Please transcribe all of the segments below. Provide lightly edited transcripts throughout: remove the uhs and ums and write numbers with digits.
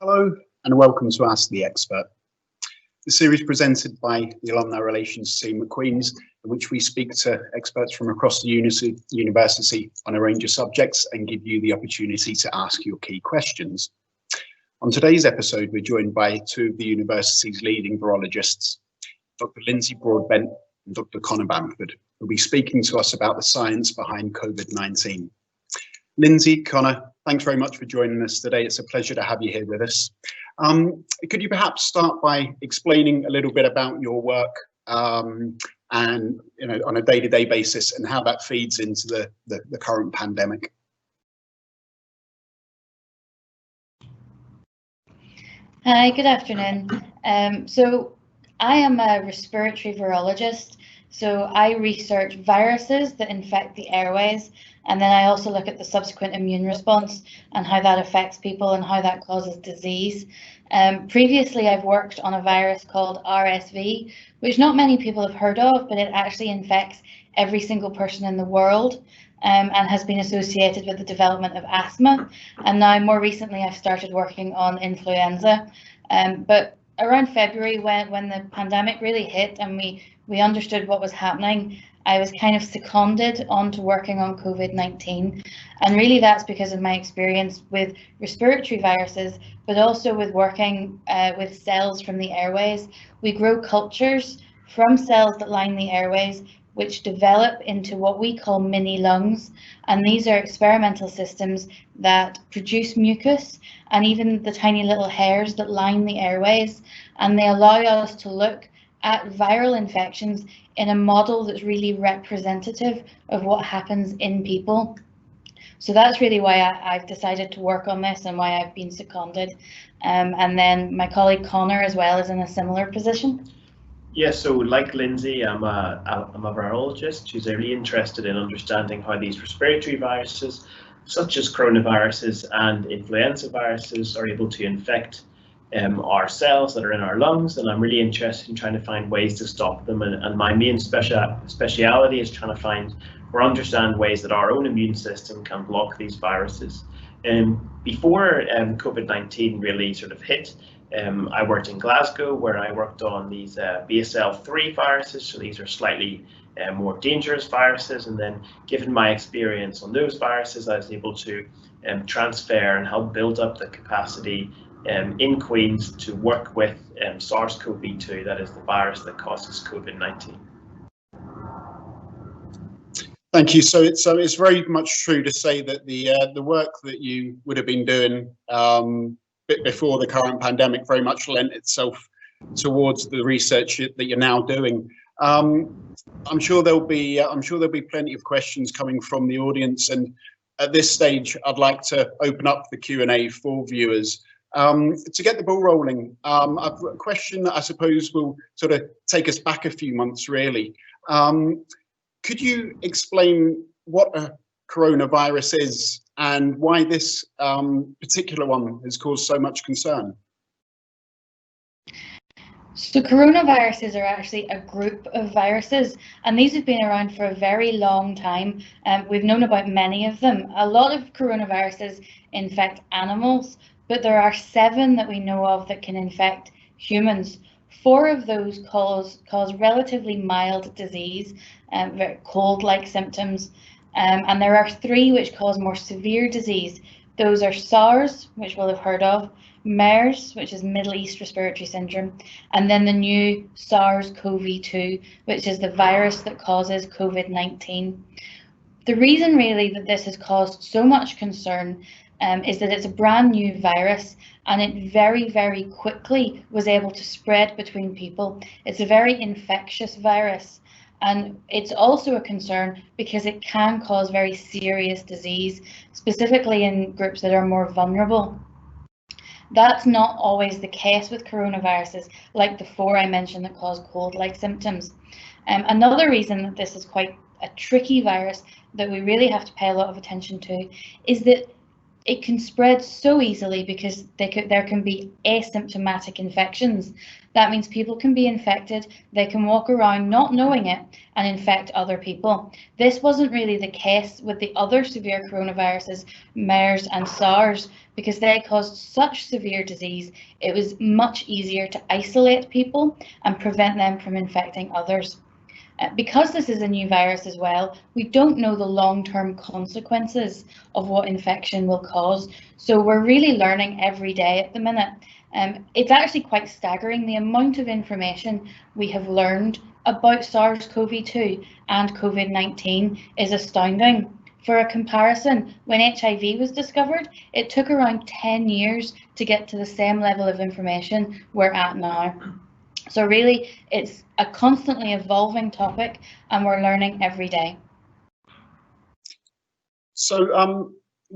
Hello and welcome to Ask the Expert, the series presented by the Alumni Relations team at Queen's, in which we speak to experts from across the university on a range of subjects and give you the opportunity to ask your key questions. On today's episode, we're joined by two of the university's leading virologists, Dr. Lindsay Broadbent and Dr. Conor Bamford, who'll be speaking to us about the science behind COVID-19. Lindsay, Conor, thanks very much for joining us today. It's a pleasure to have you here with us. Could you perhaps start by explaining a little bit about your work and on a day-to-day basis and how that feeds into the current pandemic? Hi, good afternoon. So I am a respiratory virologist. So I research viruses that infect the airways, and then I also look at the subsequent immune response and how that affects people and how that causes disease. Previously, I've worked on a virus called RSV, which not many people have heard of, but it actually infects every single person in the world and has been associated with the development of asthma. And now more recently, I've started working on influenza. But around February, when the pandemic really hit and we understood what was happening, I was kind of seconded onto working on COVID-19. And really that's because of my experience with respiratory viruses, but also with working with cells from the airways. We grow cultures from cells that line the airways, which develop into what we call mini lungs. And these are experimental systems that produce mucus and even the tiny little hairs that line the airways. And they allow us to look at viral infections in a model that's really representative of what happens in people. So that's really why I've decided to work on this and why I've been seconded. And then my colleague Conor as well is in a similar position. Yeah, so like Lindsay, I'm a virologist who's really interested in understanding how these respiratory viruses, such as coronaviruses and influenza viruses, are able to infect our cells that are in our lungs, and I'm really interested in trying to find ways to stop them. And my main speciality is trying to find or understand ways that our own immune system can block these viruses. Before COVID-19 really sort of hit, I worked in Glasgow, where I worked on these BSL-3 viruses. So these are slightly more dangerous viruses. And then given my experience on those viruses, I was able to transfer and help build up the capacity in Queen's to work with SARS-CoV-2, that is the virus that causes COVID-19. Thank you. So it's very much true to say that the work that you would have been doing before the current pandemic very much lent itself towards the research that you're now doing. I'm sure there'll be plenty of questions coming from the audience, and at this stage, I'd like to open up the Q&A for viewers. To get the ball rolling, I've got a question that I suppose will sort of take us back a few months, really. Could you explain what a coronavirus is and why this particular one has caused so much concern? So coronaviruses are actually a group of viruses, and these have been around for a very long time. We've known about many of them. A lot of coronaviruses infect animals, but there are 7 that we know of that can infect humans. 4 of those cause relatively mild disease, very cold-like symptoms, and there are 3 which cause more severe disease. Those are SARS, which we'll have heard of, MERS, which is Middle East Respiratory Syndrome, and then the new SARS-CoV-2, which is the virus that causes COVID-19. The reason really that this has caused so much concern is that it's a brand new virus and it very, very quickly was able to spread between people. It's a very infectious virus, and it's also a concern because it can cause very serious disease, specifically in groups that are more vulnerable. That's not always the case with coronaviruses, like the 4 I mentioned that cause cold-like symptoms. Another reason that this is quite a tricky virus that we really have to pay a lot of attention to is that it can spread so easily because there can be asymptomatic infections. That means people can be infected, they can walk around not knowing it and infect other people. This wasn't really the case with the other severe coronaviruses, MERS and SARS, because they caused such severe disease, it was much easier to isolate people and prevent them from infecting others. Because this is a new virus as well, we don't know the long-term consequences of what infection will cause. So we're really learning every day at the minute. It's actually quite staggering the amount of information we have learned about SARS-CoV-2 and COVID-19 is astounding. For a comparison, when HIV was discovered, it took around 10 years to get to the same level of information we're at now. So really, it's a constantly evolving topic and we're learning every day. So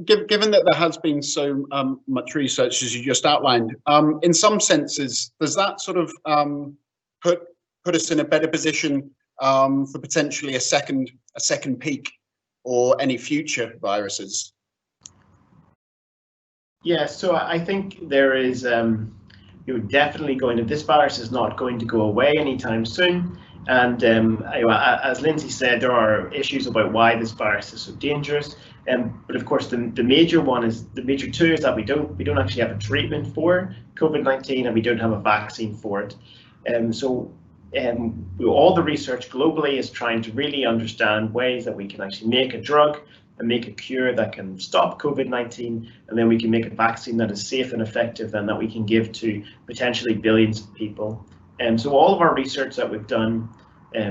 given that there has been so much research, as you just outlined, in some senses, does that sort of put us in a better position for potentially a second peak or any future viruses? Yeah, so I think there is you're definitely this virus is not going to go away anytime soon. And as Lindsay said, there are issues about why this virus is so dangerous. But of course, the major two is that we don't actually have a treatment for COVID-19 and we don't have a vaccine for it. All the research globally is trying to really understand ways that we can actually make a drug and make a cure that can stop COVID-19, and then we can make a vaccine that is safe and effective and that we can give to potentially billions of people. And so all of our research that we've done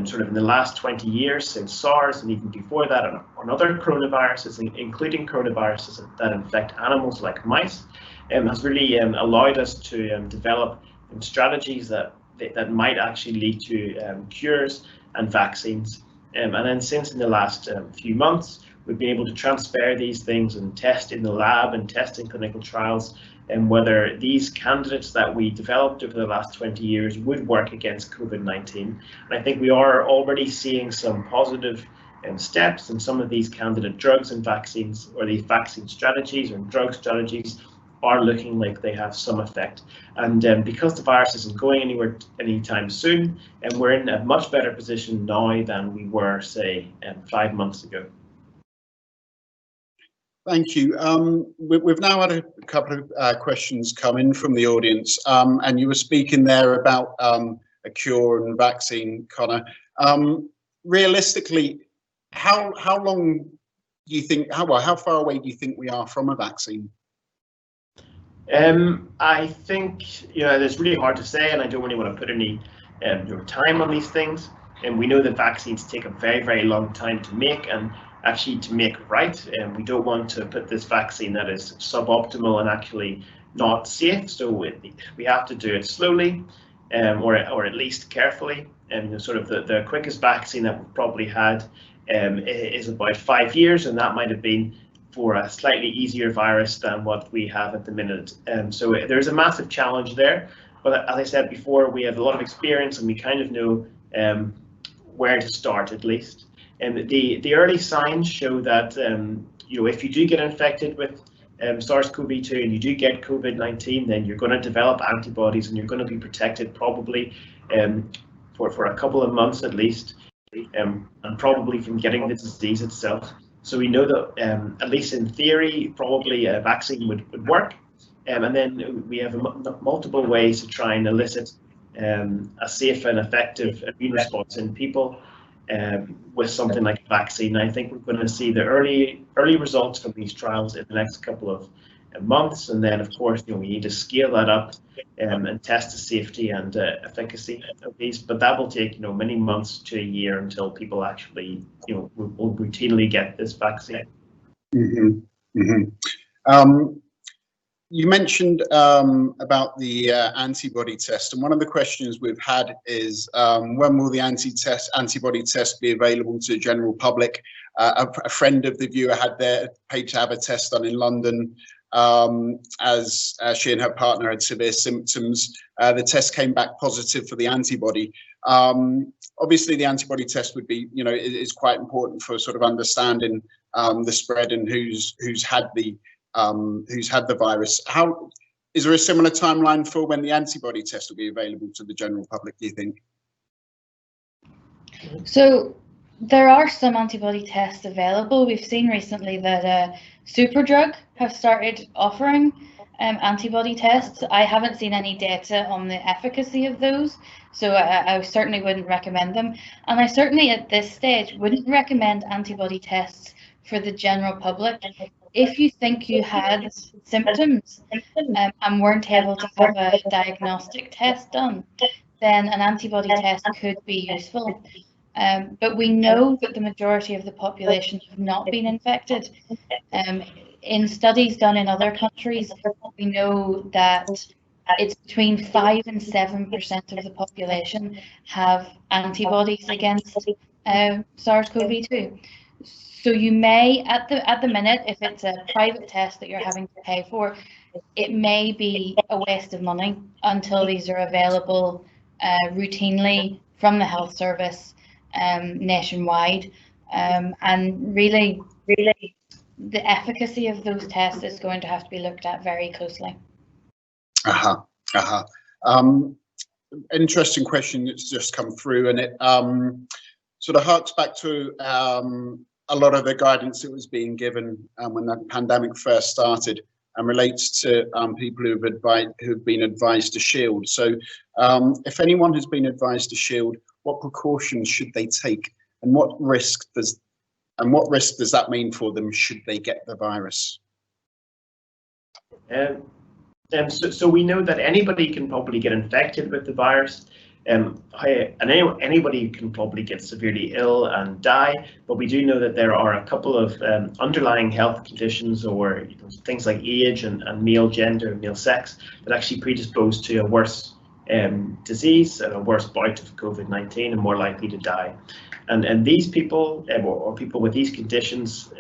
sort of in the last 20 years since SARS and even before that on other coronaviruses, including coronaviruses that infect animals like mice, has really allowed us to develop strategies that might actually lead to cures and vaccines. And then since in the last few months, we've been able to transfer these things and test in the lab and test in clinical trials, and whether these candidates that we developed over the last 20 years would work against COVID-19. And I think we are already seeing some positive steps in some of these candidate drugs and vaccines, or these vaccine strategies or drug strategies are looking like they have some effect. And because the virus isn't going anywhere anytime soon, and we're in a much better position now than we were, say, 5 months ago. Thank you. We've now had a couple of questions come in from the audience, and you were speaking there about a cure and vaccine, Connor. Realistically, how long do you think? How far away do you think we are from a vaccine? I think it's really hard to say, and I don't really want to put any time on these things. And we know that vaccines take a very, very long time to make, and actually to make right. And we don't want to put this vaccine that is suboptimal and actually not safe. So we have to do it slowly, or at least carefully. And sort of the quickest vaccine that we've probably had is about 5 years, and that might have been for a slightly easier virus than what we have at the minute. So there's a massive challenge there. But as I said before, we have a lot of experience and we kind of know where to start at least. And the early signs show that if you do get infected with SARS-CoV-2 and you do get COVID-19, then you're going to develop antibodies and you're going to be protected probably for a couple of months at least, and probably from getting the disease itself. So we know that at least in theory, probably a vaccine would work. And then we have multiple ways to try and elicit a safe and effective immune response in people with something like a vaccine. I think we're going to see the early results from these trials in the next couple of months, and then of course we need to scale that up and test the safety and efficacy of these. But that will take many months to a year until people actually will routinely get this vaccine. Mm-hmm. Mm-hmm. You mentioned about the antibody test, and one of the questions we've had is when will the antibody test be available to the general public? A friend of the viewer had paid to have a test done in London as she and her partner had severe symptoms. The test came back positive for the antibody. Obviously, the antibody test would be, is quite important for sort of understanding the spread and who's had the virus. How Is there a similar timeline for when the antibody test will be available to the general public, do you think? So there are some antibody tests available. We've seen recently that Superdrug have started offering antibody tests. I haven't seen any data on the efficacy of those, so I certainly wouldn't recommend them. And I certainly at this stage wouldn't recommend antibody tests for the general public. If you think you had symptoms and weren't able to have a diagnostic test done, then an antibody test could be useful. But we know that the majority of the population have not been infected. In studies done in other countries, we know that it's between 5 and 7% of the population have antibodies against SARS-CoV-2. So you may, at the minute, if it's a private test that you're having to pay for, it may be a waste of money until these are available routinely from the health service nationwide. And really, the efficacy of those tests is going to have to be looked at very closely. Interesting question that's just come through, and it sort of harks back to a lot of the guidance that was being given when the pandemic first started, and relates to people who've been advised to shield. So if anyone has been advised to shield, what precautions should they take, and what risk does that mean for them should they get the virus? So we know that anybody can probably get infected with the virus, and anybody can probably get severely ill and die, but we do know that there are a couple of underlying health conditions, or things like age and male gender and male sex, that actually predispose to a worse disease and a worse bout of COVID-19 and more likely to die. And these people, or people with these conditions,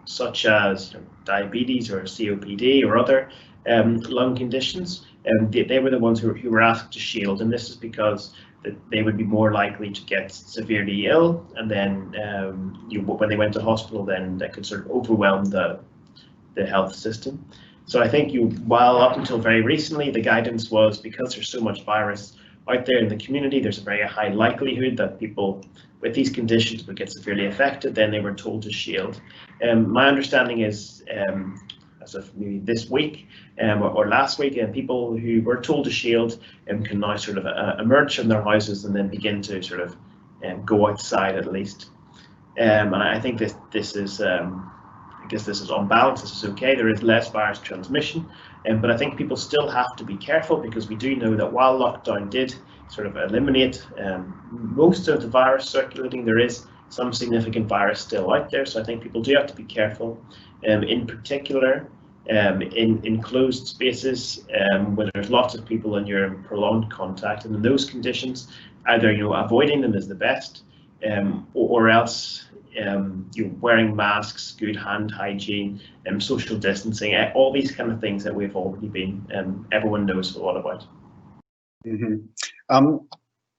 such as diabetes or COPD or other lung conditions, they were the ones who were asked to shield, and this is because they would be more likely to get severely ill, and then when they went to hospital, then that could sort of overwhelm the health system. So I think while up until very recently the guidance was, because there's so much virus out there in the community, there's a very high likelihood that people with these conditions would get severely affected, then they were told to shield. My understanding is, as of maybe this week or last week, people who were told to shield can now sort of emerge from their houses and then begin to sort of go outside at least. And I think this is, I guess this is on balance, this is okay. There is less virus transmission, but I think people still have to be careful, because we do know that while lockdown did sort of eliminate most of the virus circulating, there is some significant virus still out there. So I think people do have to be careful, in particular in closed spaces where there's lots of people and you're in prolonged contact. And in those conditions, either avoiding them is the best, or else you're wearing masks, good hand hygiene, social distancing, all these kind of things that we've already been, everyone knows a lot about.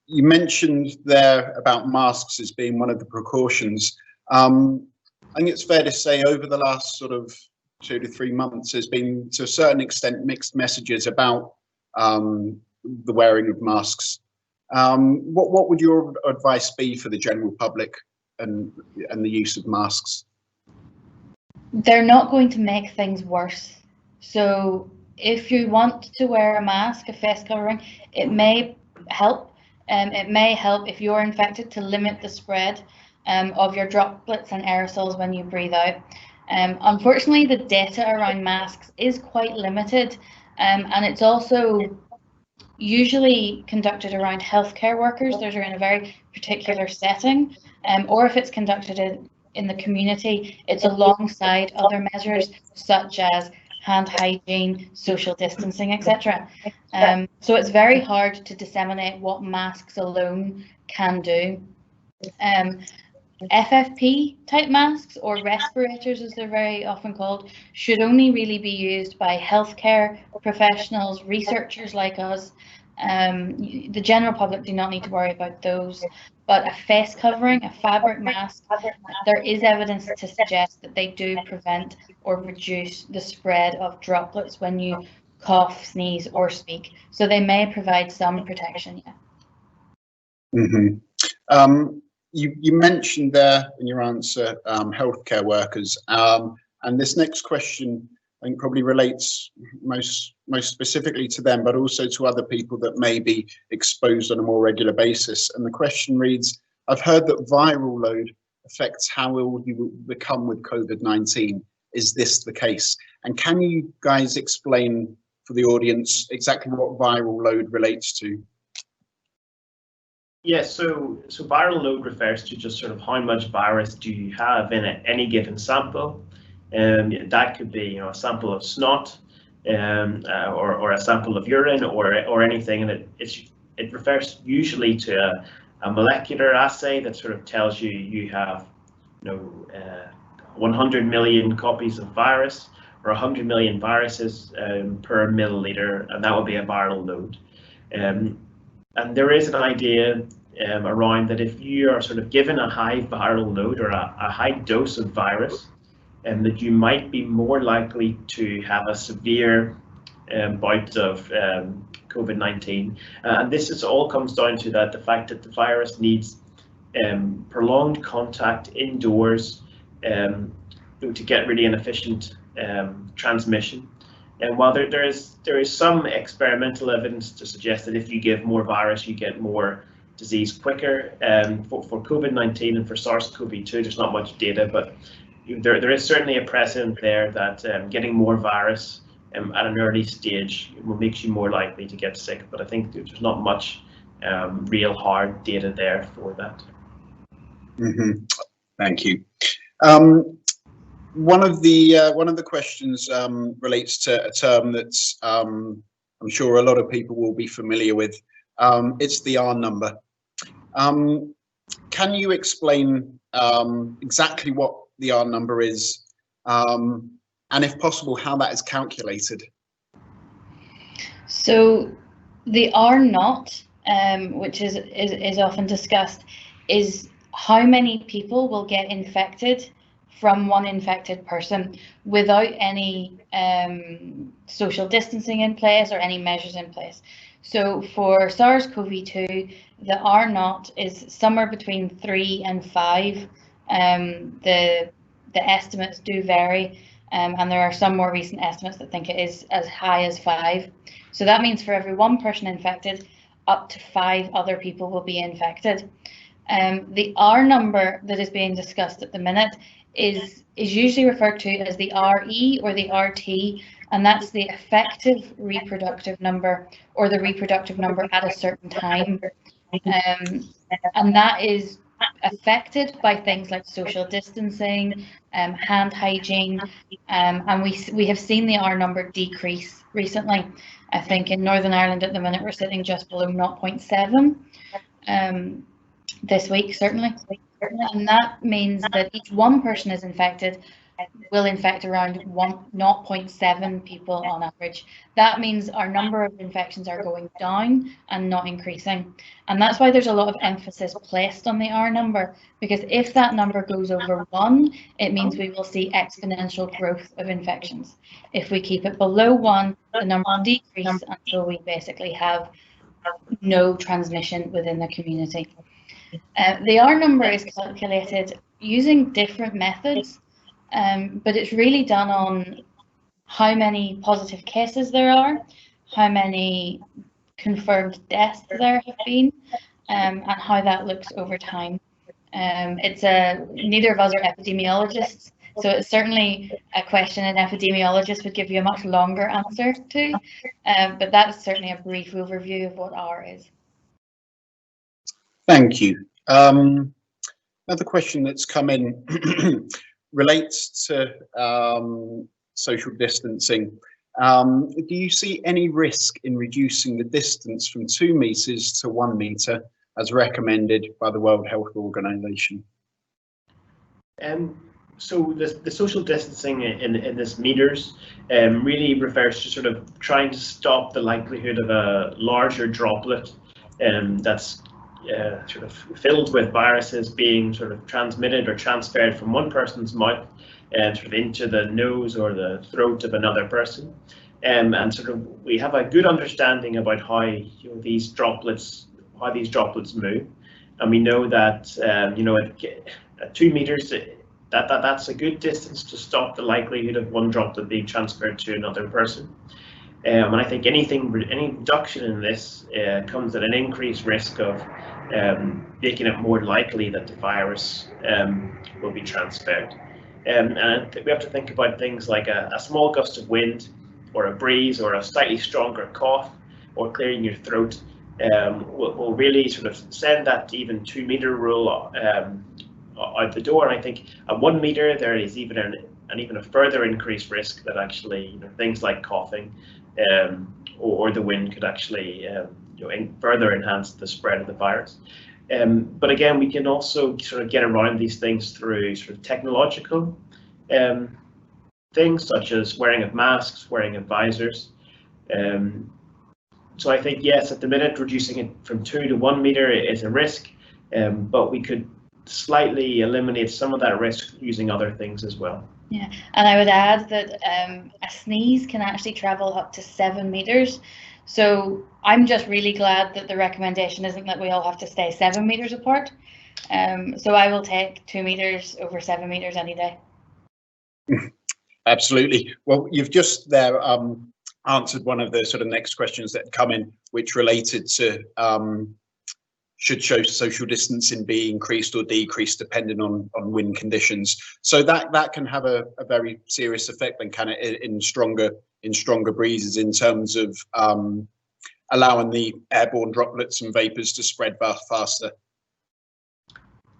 You mentioned there about masks as being one of the precautions. I think it's fair to say over the last sort of 2 to 3 months, there's been, to a certain extent, mixed messages about the wearing of masks. What would your advice be for the general public and the use of masks? They're not going to make things worse. So if you want to wear a mask, a face covering, it may help. It may help if you're infected to limit the spread of your droplets and aerosols when you breathe out. Unfortunately, the data around masks is quite limited, and it's also usually conducted around healthcare workers that are in a very particular setting, or if it's conducted in the community, it's alongside other measures such as hand hygiene, social distancing, etc. So it's very hard to disseminate what masks alone can do. FFP type masks, or respirators as they're very often called, should only really be used by healthcare professionals, researchers like us. The general public do not need to worry about those, but a face covering, a fabric mask, there is evidence to suggest that they do prevent or reduce the spread of droplets when you cough, sneeze, or speak. So they may provide some protection, yeah. You mentioned there in your answer healthcare workers, and this next question I think probably relates most specifically to them, but also to other people that may be exposed on a more regular basis. And the question reads, I've heard that viral load affects how ill you will become with COVID-19. Is this the case? And can you guys explain for the audience exactly what viral load relates to? Yes, so viral load refers to just sort of how much virus do you have in any given sample. That could be, a sample of snot, or a sample of urine, or anything, and it refers usually to a molecular assay that sort of tells you have 100 million copies of virus or 100 million viruses per milliliter, and that would be a viral load. And there is an idea around that if you are sort of given a high viral load or a high dose of virus, that you might be more likely to have a severe bout of COVID-19. And this all comes down to the fact that the virus needs prolonged contact indoors to get really an efficient transmission. And while there is some experimental evidence to suggest that if you give more virus, you get more disease quicker, for COVID-19 and for SARS-CoV-2, there's not much data, but there is certainly a precedent there that getting more virus at an early stage makes you more likely to get sick. But I think there's not much real hard data there for that. Thank you. One of the questions relates to a term that's I'm sure a lot of people will be familiar with. It's the R number. Can you explain exactly what the R number is, and if possible, how that is calculated? So the R naught, which is often discussed, is how many people will get infected from one infected person without any social distancing in place or any measures in place. So for SARS-CoV-2, the R naught is somewhere between 3 and 5. The estimates do vary, and there are some more recent estimates that think it is as high as 5. So that means for every one person infected, up to 5 other people will be infected. The R number that is being discussed at the minute is usually referred to as the RE or the RT, and that's the effective reproductive number, or the reproductive number at a certain time. And that is affected by things like social distancing, hand hygiene, and we have seen the R number decrease recently. I think in Northern Ireland at the minute we're sitting just below 0.7 this week, certainly. And that means that each one person is infected will infect around 0.7 people on average. That means our number of infections are going down and not increasing. And that's why there's a lot of emphasis placed on the R number, because if that number goes over 1, it means we will see exponential growth of infections. If we keep it below 1, the number will decrease until we basically have no transmission within the community. The R number is calculated using different methods, but it's really done on how many positive cases there are, how many confirmed deaths there have been, and how that looks over time. Neither of us are epidemiologists, so it's certainly a question an epidemiologist would give you a much longer answer to, but that's certainly a brief overview of what R is. Thank you. Another question that's come in relates to social distancing. Do you see any risk in reducing the distance from 2 meters to 1 meter as recommended by the World Health Organization? So the social distancing in this meters really refers to sort of trying to stop the likelihood of a larger droplet that's sort of filled with viruses being sort of transmitted or transferred from one person's mouth sort of into the nose or the throat of another person. and sort of we have a good understanding about how these droplets move, and we know that at 2 meters that's a good distance to stop the likelihood of one droplet being transferred to another person. And I think any reduction in this comes at an increased risk of making it more likely that the virus will be transferred. And we have to think about things like a small gust of wind, or a breeze, or a slightly stronger cough, or clearing your throat will really sort of send that even 2 meter rule out the door. And I think at 1 meter there is even a further increased risk that actually things like coughing or the wind could actually further enhance the spread of the virus. But again, we can also sort of get around these things through sort of technological things, such as wearing of masks, wearing of visors. So I think, yes, at the minute, reducing it from 2 to 1 meter is a risk, but we could slightly eliminate some of that risk using other things as well. Yeah, and I would add that a sneeze can actually travel up to 7 meters. So I'm just really glad that the recommendation isn't that we all have to stay 7 meters apart. So I will take 2 meters over 7 meters any day. Absolutely. Well, you've just there answered one of the sort of next questions that come in, which related to should social distancing be increased or decreased depending on wind conditions. So that can have a very serious effect, then, can it, in stronger breezes, in terms of allowing the airborne droplets and vapors to spread faster?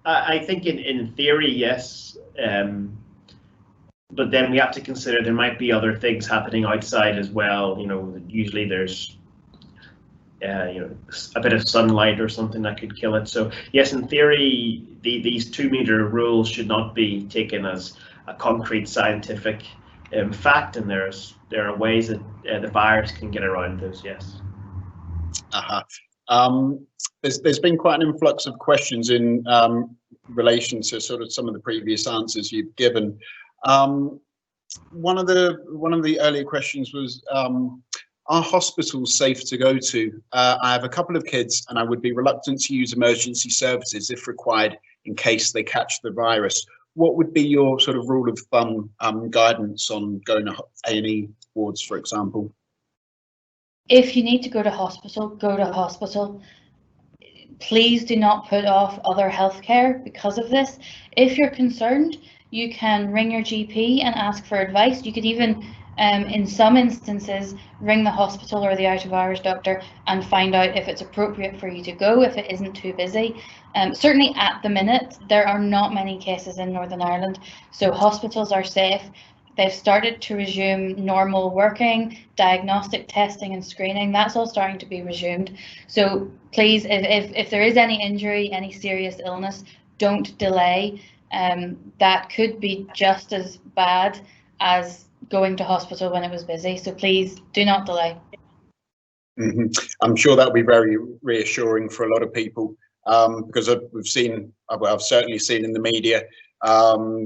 I think in theory, yes. But then we have to consider there might be other things happening outside as well. Usually there's a bit of sunlight or something that could kill it. So yes, in theory, these 2 meter rules should not be taken as a concrete scientific fact, and there are ways that the virus can get around those. Yes. There's been quite an influx of questions in relation to sort of some of the previous answers you've given. One of the earlier questions was, are hospitals safe to go to? I have a couple of kids and I would be reluctant to use emergency services if required in case they catch the virus. What would be your sort of rule of thumb guidance on going to A&E wards, for example? If you need to go to hospital, go to hospital. Please do not put off other healthcare because of this. If you're concerned, you can ring your GP and ask for advice. You could even, in some instances, ring the hospital or the out-of-hours doctor and find out if it's appropriate for you to go, if it isn't too busy. Certainly at the minute, there are not many cases in Northern Ireland, so hospitals are safe. They've started to resume normal working, diagnostic testing and screening. That's all starting to be resumed. So please, if there is any injury, any serious illness, don't delay. That could be just as bad as going to hospital when it was busy. So please do not delay. Mm-hmm. I'm sure that will be very reassuring for a lot of people, because I've certainly seen in the media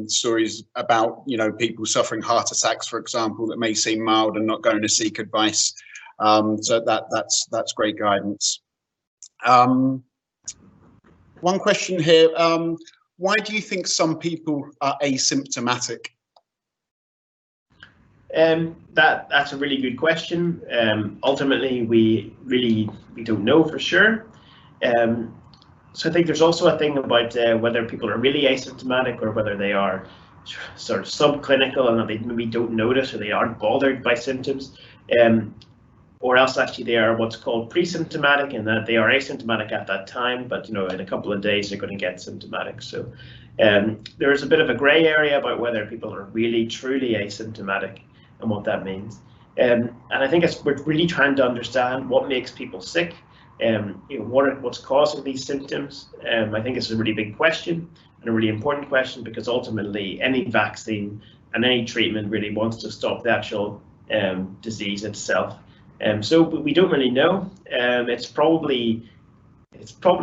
stories about people suffering heart attacks, for example, that may seem mild and not going to seek advice. So that's great guidance. One question here. Why do you think some people are asymptomatic? That's a really good question. Ultimately, we don't know for sure. So I think there's also a thing about whether people are really asymptomatic or whether they are sort of subclinical and that they maybe don't notice or they aren't bothered by symptoms, or else actually they are what's called pre-symptomatic, and that they are asymptomatic at that time, but in a couple of days they're going to get symptomatic. So there is a bit of a grey area about whether people are really truly asymptomatic and what that means. And I think we're really trying to understand what makes people sick. What's causing these symptoms. I think it's a really big question and a really important question, because ultimately any vaccine and any treatment really wants to stop the actual disease itself. So we don't really know. It's probably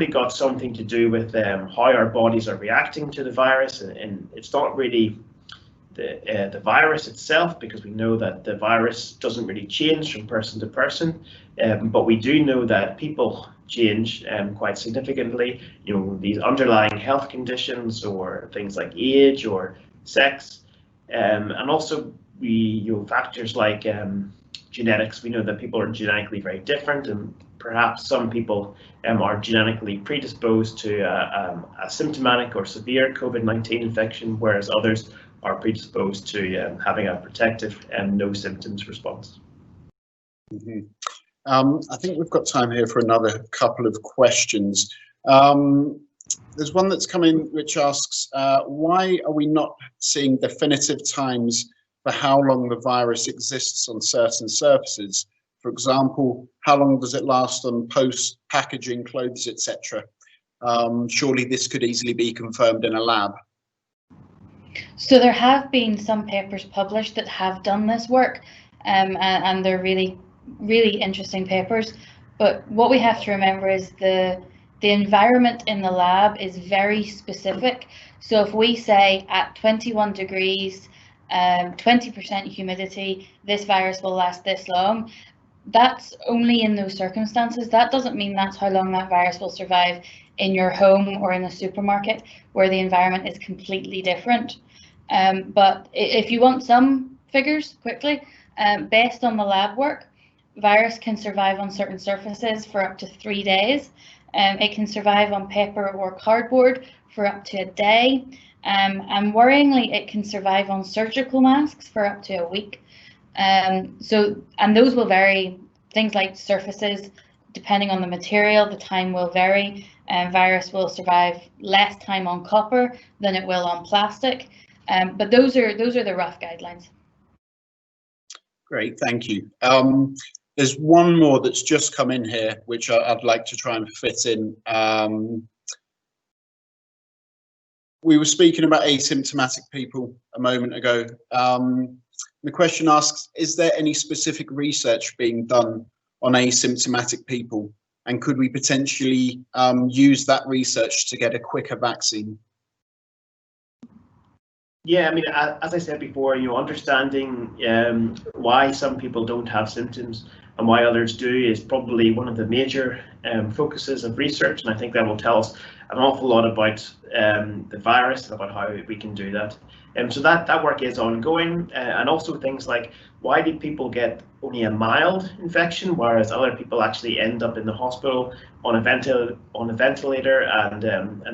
got something to do with how our bodies are reacting to the virus, and it's not really the virus itself, because we know that the virus doesn't really change from person to person, but we do know that people change quite significantly. You know, these underlying health conditions or things like age or sex, and also factors like genetics. We know that people are genetically very different, and perhaps some people are genetically predisposed to asymptomatic or severe COVID-19 infection, whereas others are predisposed to having a protective no symptoms response. I think we've got time here for another couple of questions. There's one that's come in which asks, why are we not seeing definitive times for how long the virus exists on certain surfaces? For example, how long does it last on post, packaging, clothes, etc.? Surely this could easily be confirmed in a lab. So there have been some papers published that have done this work, and they're really interesting papers. But what we have to remember is the environment in the lab is very specific. So if we say at 21 degrees, 20% humidity, this virus will last this long, that's only in those circumstances. That doesn't mean that's how long that virus will survive in your home or in a supermarket where the environment is completely different. But if you want some figures quickly, based on the lab work, virus can survive on certain surfaces for up to 3 days. It can survive on paper or cardboard for up to a day. And worryingly, it can survive on surgical masks for up to a week. And those will vary. Things like surfaces, depending on the material, the time will vary. Virus will survive less time on copper than it will on plastic. But those are the rough guidelines. Great, thank you. There's one more that's just come in here, which I'd like to try and fit in. We were speaking about asymptomatic people a moment ago. The question asks, is there any specific research being done on asymptomatic people? And could we potentially use that research to get a quicker vaccine? Yeah, I mean, as I said before, understanding why some people don't have symptoms and why others do is probably one of the major focuses of research, and I think that will tell us an awful lot about the virus and about how we can do that. So that work is ongoing, and also things like, why did people get only a mild infection, whereas other people actually end up in the hospital on a ventilator and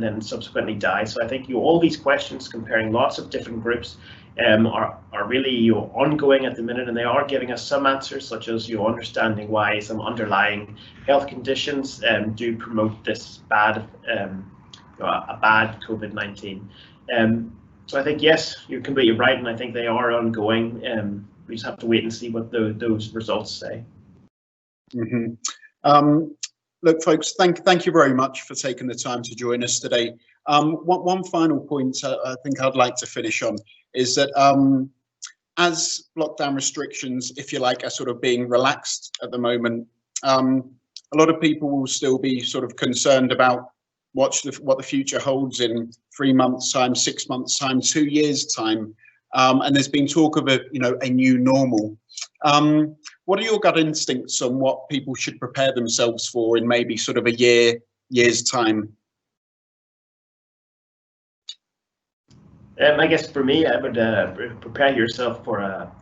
then subsequently die? So I think all these questions comparing lots of different groups are really ongoing at the minute, and they are giving us some answers, such as understanding why some underlying health conditions do promote this bad a bad COVID-19. So I think, yes, you're completely right, and I think they are ongoing. We just have to wait and see what those results say. Look, folks, thank you very much for taking the time to join us today. One final point I think I'd like to finish on is that as lockdown restrictions, if you like, are sort of being relaxed at the moment, a lot of people will still be sort of concerned about what the future holds in 3 months' time, 6 months' time, 2 years' time. And there's been talk of a new normal. What are your gut instincts on what people should prepare themselves for in maybe sort of a year's time? I guess for me, I would prepare yourself for a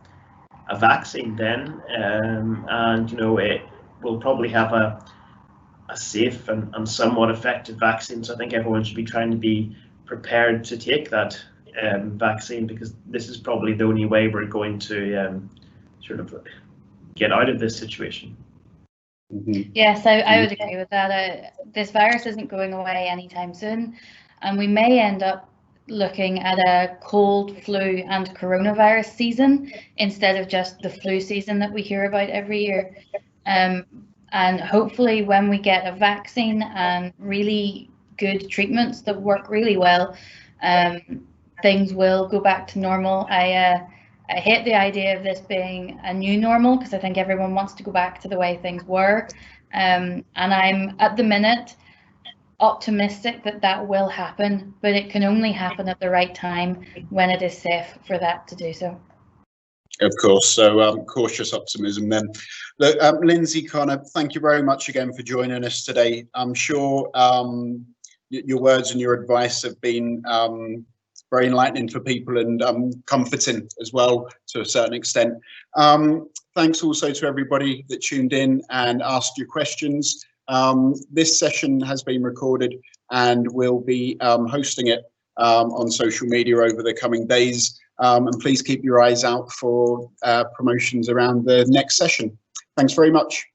vaccine then, and it will probably have a safe and somewhat effective vaccine. So I think everyone should be trying to be prepared to take that vaccine, because this is probably the only way we're going to sort of get out of this situation. Yes, I would agree with that. This virus isn't going away anytime soon, and we may end up looking at a cold, flu and coronavirus season instead of just the flu season that we hear about every year. And hopefully when we get a vaccine and really good treatments that work really well, things will go back to normal. I hate the idea of this being a new normal, because I think everyone wants to go back to the way things were. And I'm, at the minute, optimistic that that will happen, but it can only happen at the right time when it is safe for that to do so. Of course, so cautious optimism then. Look, Lindsay, Connor, thank you very much again for joining us today. I'm sure your words and your advice have been very enlightening for people and comforting as well to a certain extent. Thanks also to everybody that tuned in and asked your questions. This session has been recorded and we'll be hosting it on social media over the coming days. And please keep your eyes out for promotions around the next session. Thanks very much.